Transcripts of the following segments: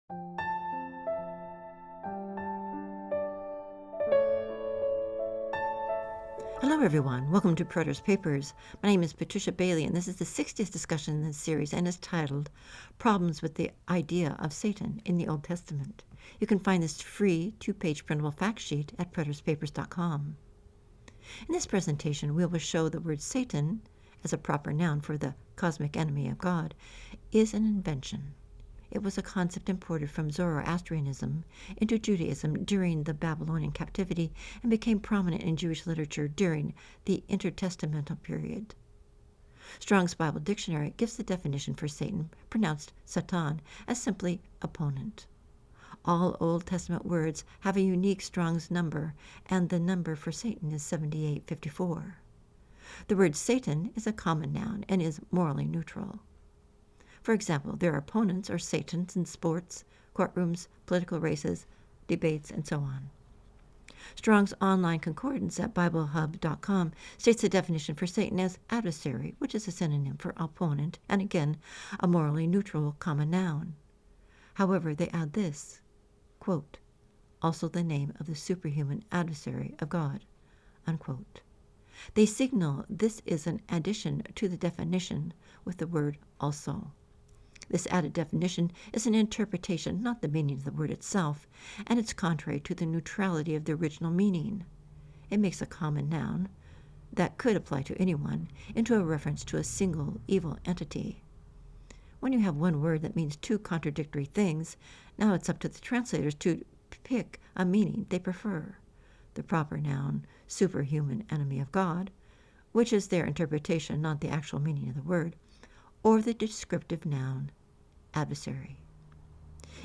Hello everyone, welcome to Preter's Papers. My name is Patricia Bailey and this is the 60th discussion in this series and is titled Problems with the Idea of Satan in the Old Testament. You can find this free 2-page printable fact sheet at preterspapers.com. In this presentation we will show the word Satan, as a proper noun for the cosmic enemy of God, is an invention. It was a concept imported from Zoroastrianism into Judaism during the Babylonian captivity and became prominent in Jewish literature during the intertestamental period. Strong's Bible Dictionary gives the definition for Satan, pronounced Satan, as simply opponent. All Old Testament words have a unique Strong's number, and the number for Satan is 7854. The word Satan is a common noun and is morally neutral. For example, there are opponents or Satans in sports, courtrooms, political races, debates, and so on. Strong's online concordance at BibleHub.com states the definition for Satan as adversary, which is a synonym for opponent, and again, a morally neutral common noun. However, they add this, quote, also the name of the superhuman adversary of God, unquote. They signal this is an addition to the definition with the word also. This added definition is an interpretation, not the meaning of the word itself, and it's contrary to the neutrality of the original meaning. It makes a common noun that could apply to anyone into a reference to a single evil entity. When you have one word that means two contradictory things, now it's up to the translators to pick a meaning they prefer. The proper noun, superhuman enemy of God, which is their interpretation, not the actual meaning of the word, or the descriptive noun, adversary.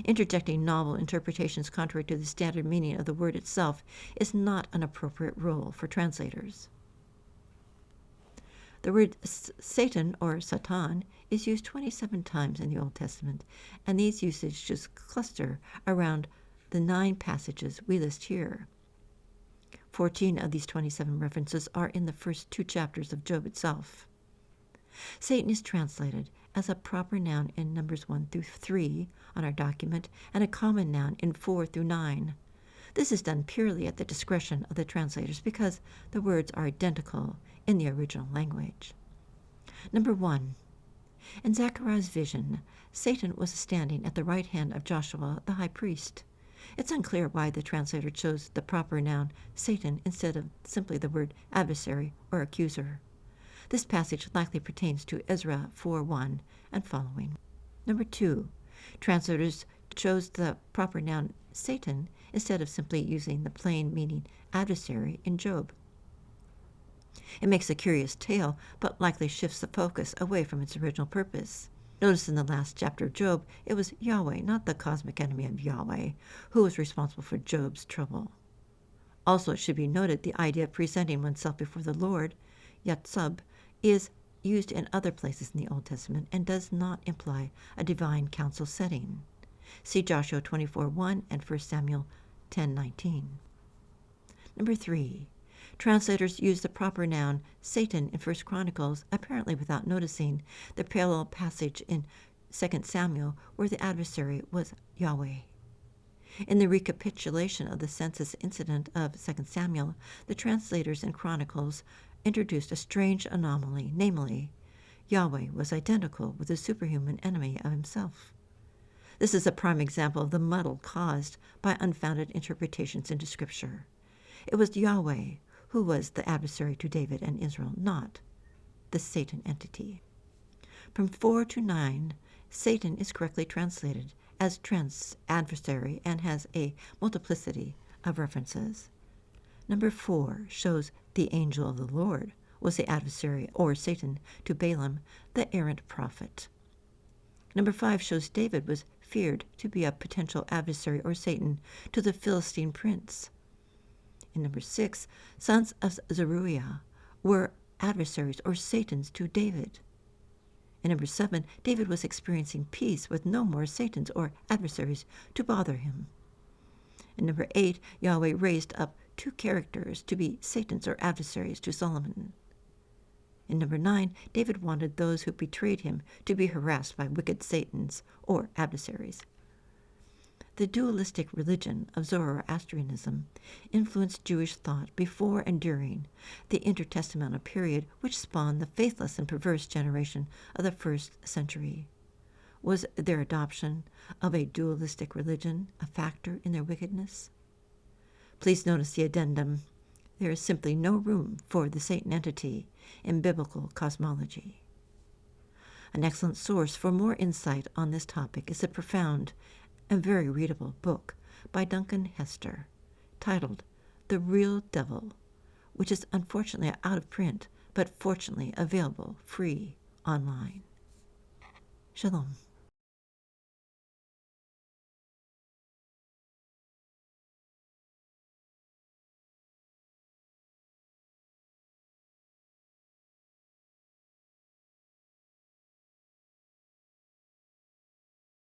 Interjecting novel interpretations contrary to the standard meaning of the word itself is not an appropriate role for translators. The word Satan or Satan is used 27 times in the Old Testament, and these usages cluster around the 9 passages we list here. 14 of these 27 references are in the first 2 chapters of Job itself. Satan is translated as a proper noun in Numbers 1 through 3 on our document and a common noun in 4 through 9. This is done purely at the discretion of the translators because the words are identical in the original language. Number 1. In Zechariah's vision, Satan was standing at the right hand of Joshua the high priest. It's unclear why the translator chose the proper noun Satan instead of simply the word adversary or accuser. This passage likely pertains to Ezra 4:1 and following. Number 2. Translators chose the proper noun Satan instead of simply using the plain meaning adversary in Job. It makes a curious tale, but likely shifts the focus away from its original purpose. Notice in the last chapter of Job, it was Yahweh, not the cosmic enemy of Yahweh, who was responsible for Job's trouble. Also, it should be noted the idea of presenting oneself before the Lord, Yatsub, is used in other places in the Old Testament and does not imply a divine council setting. See Joshua 24:1 and 1 Samuel 10:19. Number 3. Translators use the proper noun Satan in 1 Chronicles, apparently without noticing the parallel passage in 2 Samuel where the adversary was Yahweh. In the recapitulation of the census incident of 2 Samuel, the translators in Chronicles introduced a strange anomaly, namely, Yahweh was identical with the superhuman enemy of himself. This is a prime example of the muddle caused by unfounded interpretations into Scripture. It was Yahweh who was the adversary to David and Israel, not the Satan entity. From 4 to 9, Satan is correctly translated as adversary and has a multiplicity of references. Number 4 shows the angel of the Lord was the adversary, or Satan, to Balaam, the errant prophet. Number 5 shows David was feared to be a potential adversary, or Satan, to the Philistine prince. In number 6, sons of Zeruiah were adversaries, or Satans, to David. In number 7, David was experiencing peace with no more Satans or adversaries to bother him. In number 8, Yahweh raised up 2 characters to be Satans or adversaries to Solomon. In number 9, David wanted those who betrayed him to be harassed by wicked Satans or adversaries. The dualistic religion of Zoroastrianism influenced Jewish thought before and during the intertestamental period, which spawned the faithless and perverse generation of the first century. Was their adoption of a dualistic religion a factor in their wickedness? Please notice the addendum. There is simply no room for the Satan entity in biblical cosmology. An excellent source for more insight on this topic is the profound and very readable book by Duncan Hester titled The Real Devil, which is unfortunately out of print, but fortunately available free online. Shalom.